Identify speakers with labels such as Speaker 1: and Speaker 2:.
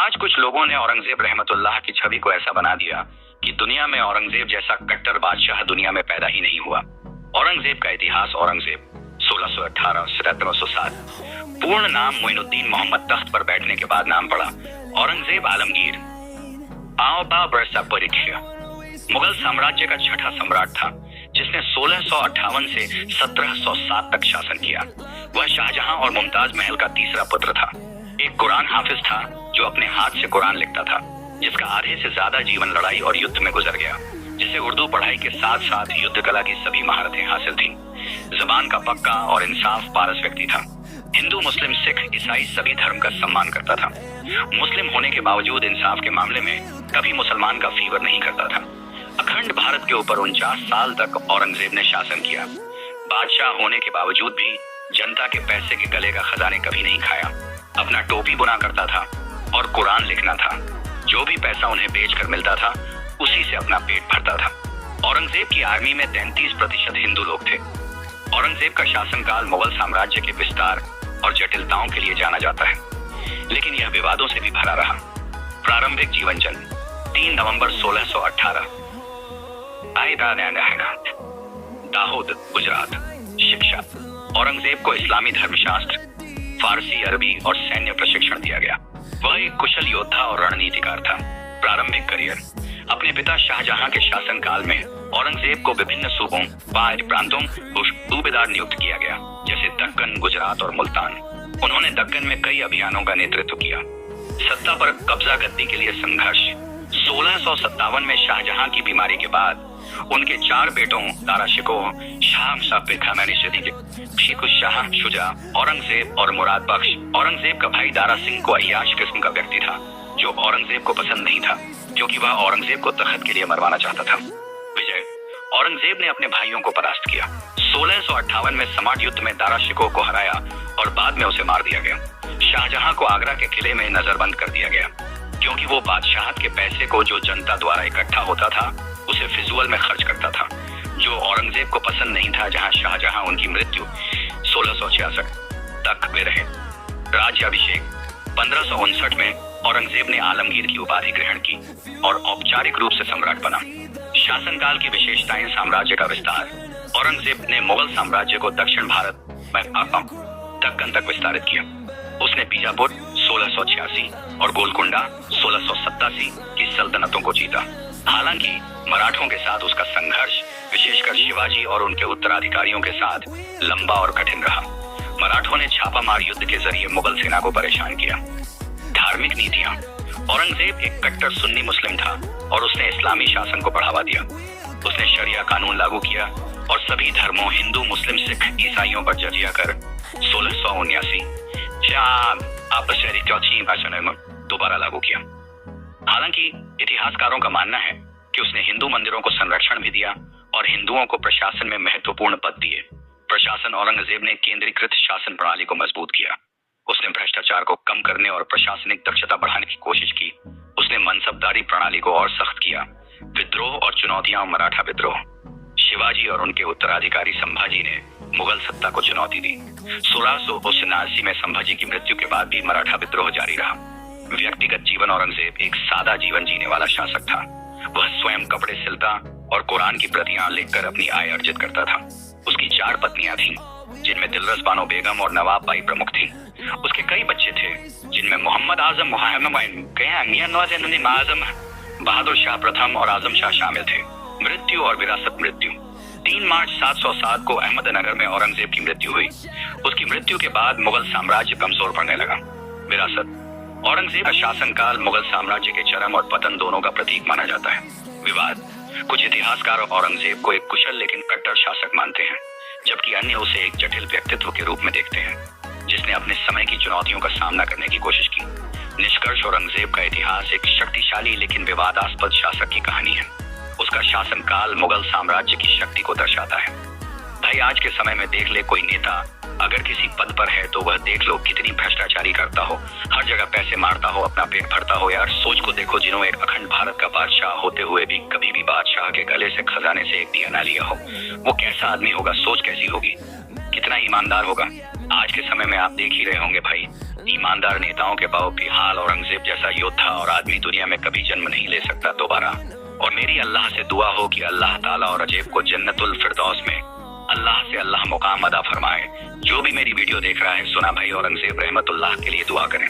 Speaker 1: आज कुछ लोगों ने औरंगजेब रहमतुल्लाह की छवि को ऐसा बना दिया कि दुनिया में औरंगजेब जैसा कट्टर बादशाह दुनिया में पैदा ही नहीं हुआ। औरंगजेब का इतिहास। औरंगजेब 1618 से 1707। पूर्ण नाम मोइनुद्दीन मोहम्मद। तख्त पर बैठने के बाद नाम पड़ा औरंगजेब आलमगीर। आओबा बरसा परीक्षा। मुगल साम्राज्य का छठा सम्राट था जिसने 1658 से 1707 तक शासन किया। वह शाहजहां और मुमताज महल का तीसरा पुत्र था। एक कुरान हाफिज था जो अपने हाथ से कुरान लिखता था, जिसका आधे से ज्यादा जीवन लड़ाई और युद्ध में गुजर गया, जिसे उर्दू पढ़ाई के साथ साथ युद्ध कला की सभी महारतें हासिल थीं। जबान का पक्का और इंसाफ पारस व्यक्ति था। हिंदू, मुस्लिम, सिख, ईसाई सभी धर्म का सम्मान करता था। मुस्लिम होने के बावजूद इंसाफ के मामले में कभी मुसलमान का फीवर नहीं करता था। अखंड भारत के ऊपर 49 साल तक औरंगजेब ने शासन किया। बादशाह होने के बावजूद भी जनता के पैसे के गले का खजाने कभी नहीं खाया। अपना टोपी बुना करता था और कुरान लिखना था। जो भी पैसा उन्हें बेचकर मिलता था उसी से अपना पेट भरता था। औरंगजेब की आर्मी में 33% हिंदू लोग थे। औरंगजेब का शासनकाल मुगल साम्राज्य के विस्तार और जटिलताओं के लिए जाना जाता है, लेकिन यह विवादों से भी भरा रहा। प्रारंभिक जीवन जन्म 3 नवंबर 1618। दाहोद, गुजरात। शिक्षा। औरंगजेब को इस्लामी धर्मशास्त्र, फारसी, अरबी और सैन्य प्रशिक्षण दिया गया। वह एक कुशल योद्धा और रणनीतिकार था। प्रारंभिक करियर। अपने पिता शाहजहां के शासनकाल में औरंगजेब को विभिन्न सूबों, पहाड़ी प्रांतों को सूबेदार नियुक्त किया गया, जैसे दक्कन, गुजरात और मुल्तान। उन्होंने दक्कन में कई अभियानों का नेतृत्व किया। सत्ता पर कब्जा गद्दी के लिए संघर्ष। 1657 में शाहजहां की बीमारी के बाद उनके 4 बेटों दारा शिकोह, शाह शाह शुजा, औरंगजेब और मुराद बख्श। औरंगजेब का भाई दारा सिंह को अय्याश किस्म का व्यक्ति था जो औरंगजेब को पसंद नहीं था, क्योंकि वह औरंगजेब को तख्त के लिए मरवाना चाहता था। विजय। औरंगजेब ने अपने भाइयों को परास्त किया। 1658 में समाट युद्ध में दारा शिकोह को हराया और बाद में उसे मार दिया गया। शाहजहां को आगरा के किले में नजरबंद कर दिया गया, क्योंकि वो बादशाहत के पैसे को जो जनता द्वारा इकट्ठा होता था उसे फिजूल में खर्च करता था, जो औरंगजेब को पसंद नहीं था। जहां शाहजहां उनकी मृत्यु 1666 तक में रहे। राज्याभिषेक। 1559 में औरंगजेब ने आलमगीर की उपाधि ग्रहण की और औपचारिक रूप से सम्राट बना। शासनकाल की विशेषताएं। साम्राज्य का विस्तार। औरंगजेब ने मुगल साम्राज्य को दक्षिण भारत में दक्कन तक विस्तारित किया। उसने बीजापुर 1686 और गोलकुंडा 1687 की सल्तनतों को जीता। हालांकि मराठों के साथ उसका संघर्ष, विशेषकर शिवाजी और उनके उत्तराधिकारियों के साथ, लंबा और कठिन रहा। मराठों ने छापामार युद्ध के जरिए मुगल सेना को परेशान किया। धार्मिक नीतियां। औरंगजेब एक कट्टर सुन्नी मुस्लिम था और उसने इस्लामी शासन को बढ़ावा दिया। उसने शरिया कानून लागू किया और सभी धर्मों, हिंदू, मुस्लिम, सिख, ईसाइयों पर जजिया कर 1679 दोबारा लागू किया। हालांकि इतिहासकारों का मानना है कि उसने हिंदू मंदिरों को संरक्षण भी दिया और हिंदुओं को प्रशासन में महत्वपूर्ण पद दिए। प्रशासन। औरंगजेब ने केंद्रीकृत शासन प्रणाली को मजबूत किया। उसने भ्रष्टाचार को कम करने और प्रशासनिक दक्षता बढ़ाने की कोशिश की। उसने मनसबदारी प्रणाली को और सख्त किया। विद्रोह और चुनौतियां। मराठा विद्रोह। शिवाजी और उनके उत्तराधिकारी संभाजी ने मुगल सत्ता को चुनौती दी। 1679 में संभाजी की मृत्यु के बाद भी मराठा विद्रोह जारी रहा। व्यक्तिगत जीवन। औरंगजेब एक सादा जीवन जीने वाला शासक था। वह स्वयं कपड़े सिलता और कुरान की प्रतियां लिखकर अपनी आय अर्जित करता था। उसकी 4 पत्नियां थीं, जिनमें दिलरस बानो बेगम और नवाब बाई प्रमुख थीं। उसके कई बच्चे थे, जिनमें मोहम्मद आजम, बहादुर शाह प्रथम और आजम शाह शामिल थे। मृत्यु और विरासत। मृत्यु। 3 मार्च 707 को अहमदनगर में औरंगजेब की मृत्यु हुई। उसकी मृत्यु के बाद मुगल साम्राज्य कमजोर पड़ने लगा। विरासत। औरंगजेब का शासनकाल मुगल साम्राज्य के चरम और पतन दोनों का प्रतीक माना जाता है। विवाद। कुछ इतिहासकार औरंगजेब को एक कुशल लेकिन कट्टर शासक मानते हैं, जबकि अन्य उसे एक जटिल व्यक्तित्व के रूप में देखते हैं, जिसने अपने समय की चुनौतियों का सामना करने की कोशिश की। निष्कर्ष। औरंगजेब का इतिहास एक शक्तिशाली लेकिन विवादास्पद शासक की कहानी है। उसका शासनकाल मुगल साम्राज्य की शक्ति को दर्शाता है। भाई, आज के समय में देख ले, कोई नेता अगर किसी पद पर है तो वह देख लो कितनी भ्रष्टाचारी करता हो, हर जगह पैसे मारता हो, अपना पेट भरता हो। यार सोच को देखो, जिन्होंने एक अखंड भारत का बादशाह होते हुए भी कभी भी बादशाह के गले से खजाने से एक दिया ना लिया हो, वो कैसा आदमी होगा? सोच कैसी होगी, कितना ईमानदार होगा। आज के समय में आप देख ही रहे होंगे भाई, ईमानदार नेताओं के हाल औरंगजेब जैसा योद्धा और आदमी दुनिया में कभी जन्म नहीं ले सकता दोबारा। और मेरी अल्लाह से दुआ हो कि अल्लाह ताला औरंगजेब को जन्नतुल फिरदौस में अल्लाह से अल्लाह मुकाम अदा फरमाए। जो भी मेरी वीडियो देख रहा है, सुना भाई औरंगजेब रहमतुल्लाह के लिए दुआ करें।